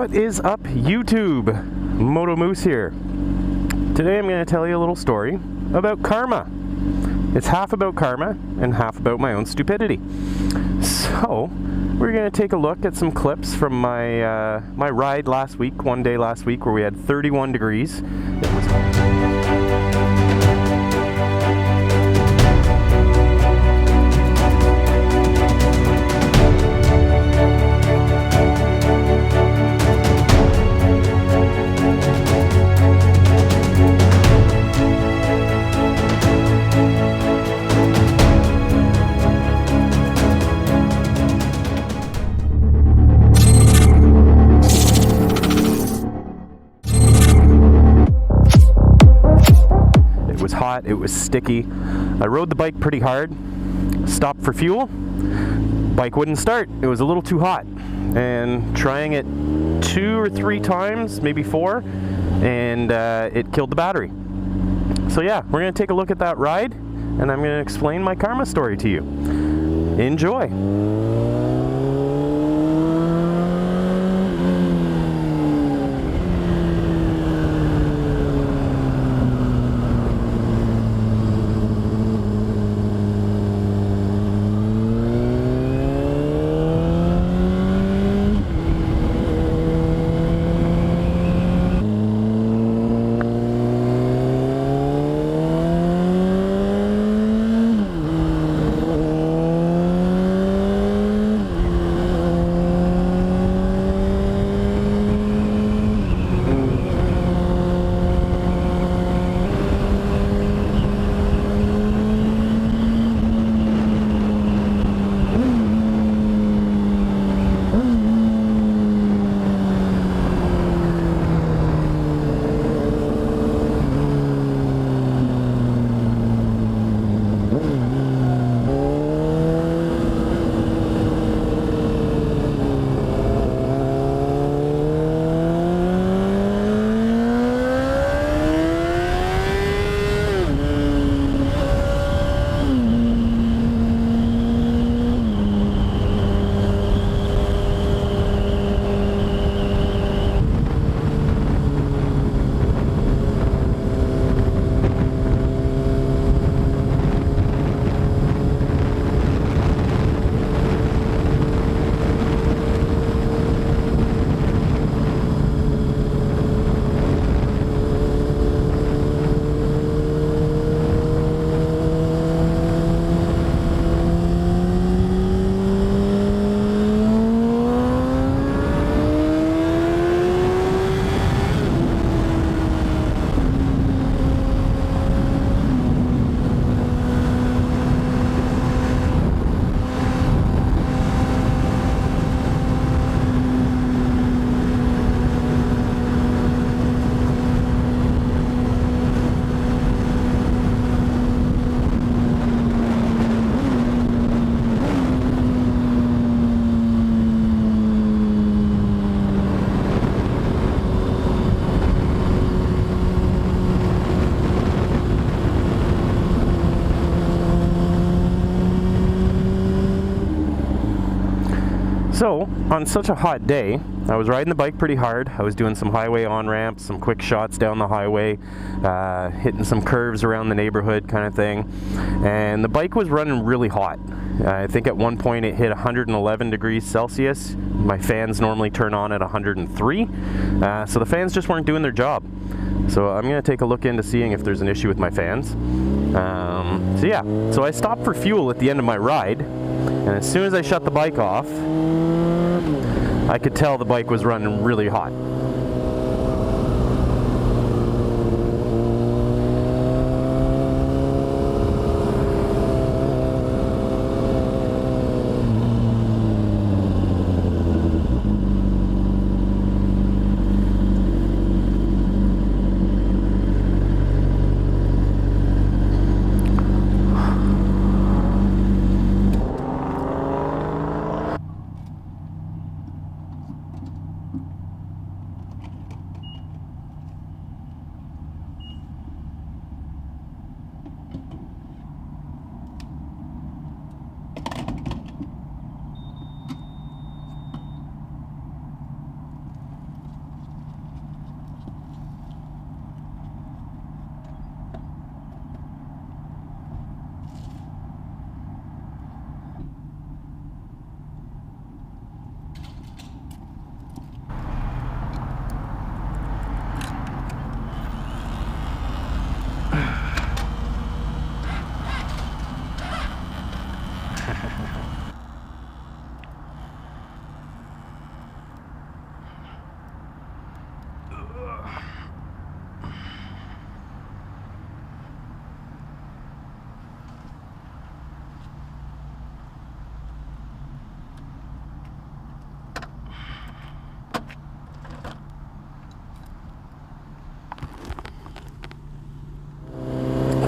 What is up, YouTube? Moto Moose here. Today I'm going to tell you a little story about karma. It's half about karma and half about my own stupidity. So, we're going to take a look at some clips from my my ride last week, one day last week, where we had 31 degrees. It was hot, it was sticky. I rode the bike pretty hard, stopped for fuel, bike wouldn't start. It was a little too hot. And trying it 2 or 3 times, maybe 4, and it killed the battery. So yeah, we're going to take a look at that ride, and I'm going to explain my karma story to you. Enjoy! So, on such a hot day, I was riding the bike pretty hard. I was doing some highway on-ramps, some quick shots down the highway, hitting some curves around the neighborhood kind of thing. And the bike was running really hot. I think at one point it hit 111 degrees Celsius. My fans normally turn on at 103. So the fans just weren't doing their job. So I'm going to take a look into seeing if there's an issue with my fans. So yeah, so I stopped for fuel at the end of my ride. And as soon as I shut the bike off, I could tell the bike was running really hot.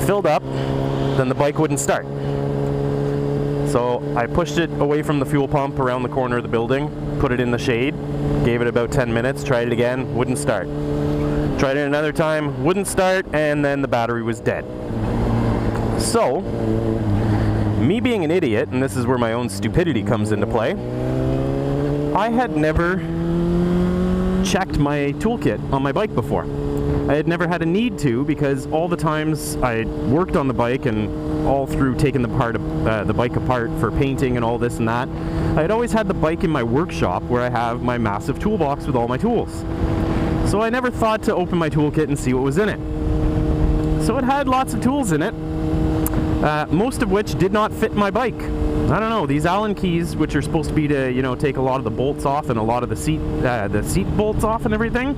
filled up, then the bike wouldn't start. So I pushed it away from the fuel pump around the corner of the building, put it in the shade, gave it about 10 minutes, tried it again, wouldn't start. Tried it another time, wouldn't start, and then the battery was dead. So, me being an idiot, and this is where my own stupidity comes into play, I had never checked my toolkit on my bike before. I had never had a need to, because all the times I worked on the bike and all through taking the bike apart for painting and all this and that, I had always had the bike in my workshop where I have my massive toolbox with all my tools. So I never thought to open my toolkit and see what was in it. So it had lots of tools in it, most of which did not fit my bike. I don't know, these Allen keys, which are supposed to be to, you know, take a lot of the bolts off and a lot of the seat bolts off and everything,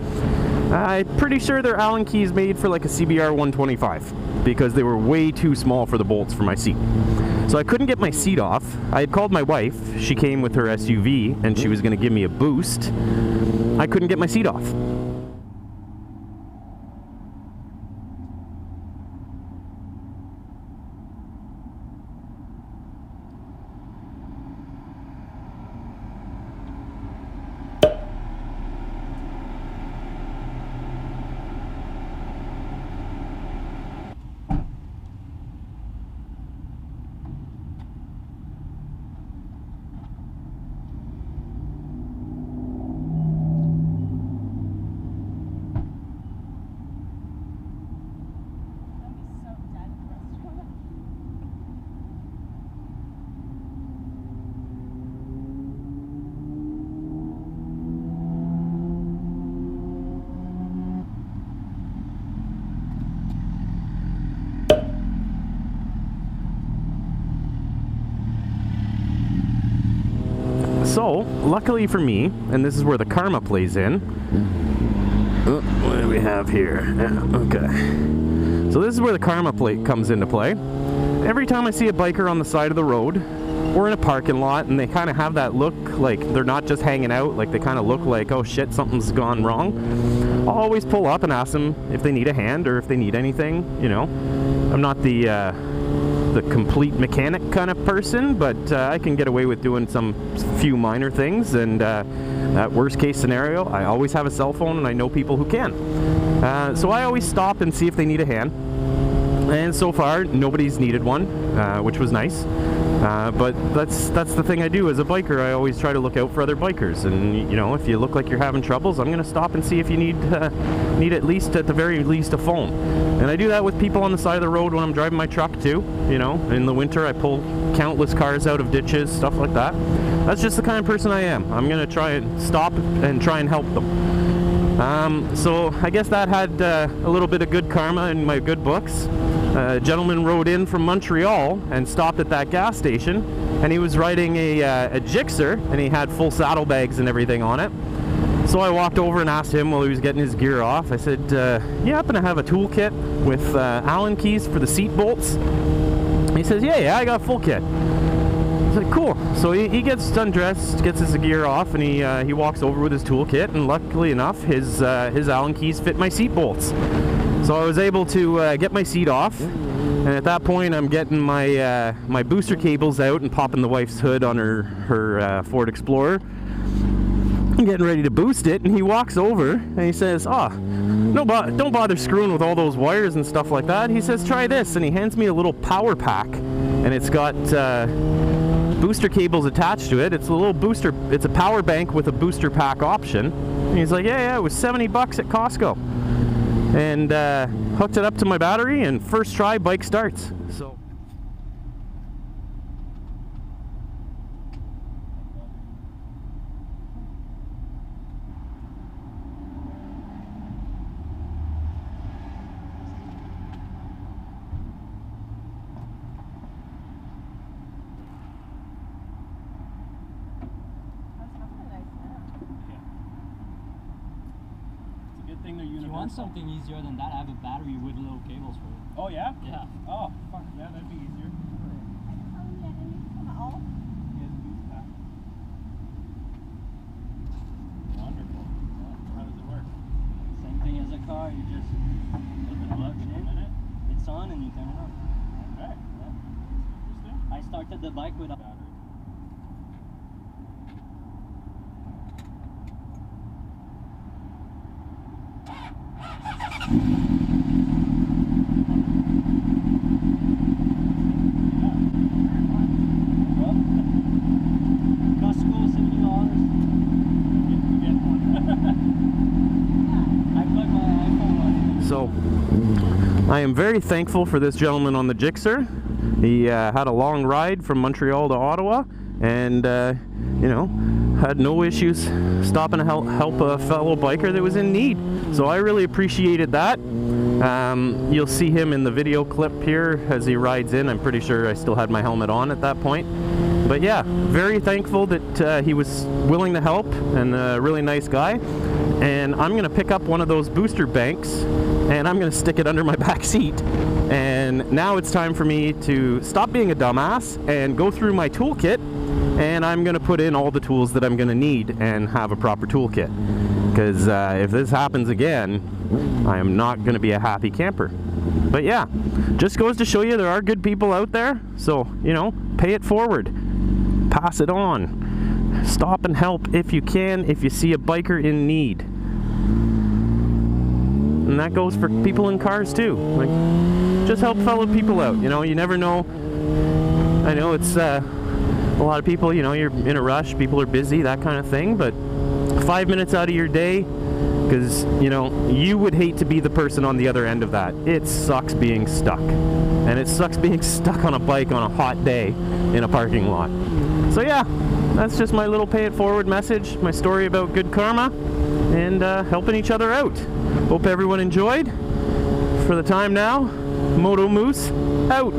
I'm pretty sure they're Allen keys made for like a CBR125, because they were way too small for the bolts for my seat. So I couldn't get my seat off. I had called my wife. She came with her SUV and she was going to give me a boost. I couldn't get my seat off. So, luckily for me, and this is where the karma plays in. Oh, what do we have here? Okay. So this is where the karma plate comes into play. Every time I see a biker on the side of the road, or in a parking lot, and they kind of have that look like they're not just hanging out, like they kind of look like, oh shit, something's gone wrong, I'll always pull up and ask them if they need a hand or if they need anything, you know. I'm not the complete mechanic kind of person, but I can get away with doing some few minor things, and that worst case scenario, I always have a cell phone and I know people who can. So I always stop and see if they need a hand, and so far nobody's needed one, which was nice. But that's the thing I do as a biker. I always try to look out for other bikers, and you know, if you look like you're having troubles, I'm going to stop and see if you need at least, at the very least, a phone. And I do that with people on the side of the road when I'm driving my truck too. You know, in the winter I pull countless cars out of ditches, stuff like that. That's just the kind of person I am. I'm going to try and stop and try and help them. So I guess that had a little bit of good karma in my good books. A gentleman rode in from Montreal and stopped at that gas station, and he was riding a Gixxer, and he had full saddlebags and everything on it. So I walked over and asked him while he was getting his gear off. I said, you happen to have a toolkit with Allen keys for the seat bolts? He says, yeah, I got a full kit. I said, cool. So he gets undressed, gets his gear off, and he walks over with his toolkit, and luckily enough, his Allen keys fit my seat bolts. So I was able to get my seat off, and at that point I'm getting my my booster cables out and popping the wife's hood on her Ford Explorer. I'm getting ready to boost it, and he walks over and he says, don't bother screwing with all those wires and stuff like that. He says, try this, and he hands me a little power pack, and it's got booster cables attached to it. It's a little booster, it's a power bank with a booster pack option. And he's like, yeah, it was $70 at Costco. And hooked it up to my battery, and first try, bike starts. So if you want something easier than that, I have a battery with little cables for it. Oh yeah? Yeah. Oh, fuck, yeah, that'd be easier. Wonderful. How does it work? Same thing as a car, you just open it up in it. It's on and you turn it on. Okay. Yeah. Interesting. I started the bike with a battery. Well, Costco, $70. Get one. I plugged my iPhone on it. So I am very thankful for this gentleman on the Gixxer. He had a long ride from Montreal to Ottawa, and you know, had no issues stopping to help a fellow biker that was in need. So I really appreciated that. You'll see him in the video clip here as he rides in. I'm pretty sure I still had my helmet on at that point. But yeah, very thankful that he was willing to help, and a really nice guy. And I'm gonna pick up one of those booster banks and I'm gonna stick it under my back seat. And now it's time for me to stop being a dumbass and go through my toolkit, and I'm gonna put in all the tools that I'm gonna need and have a proper toolkit. Because if this happens again, I am not gonna be a happy camper. But yeah, just goes to show you there are good people out there. So, you know, pay it forward, pass it on. Stop and help if you can, if you see a biker in need. And that goes for people in cars too. Like, just help fellow people out. You know, you never know. I know it's a lot of people, you know, you're in a rush, people are busy, that kind of thing, but 5 minutes out of your day, because, you know, you would hate to be the person on the other end of that. It sucks being stuck. And it sucks being stuck on a bike on a hot day in a parking lot. So yeah, that's just my little pay it forward message, my story about good karma and helping each other out. Hope everyone enjoyed. For the time now, Moto Moose out.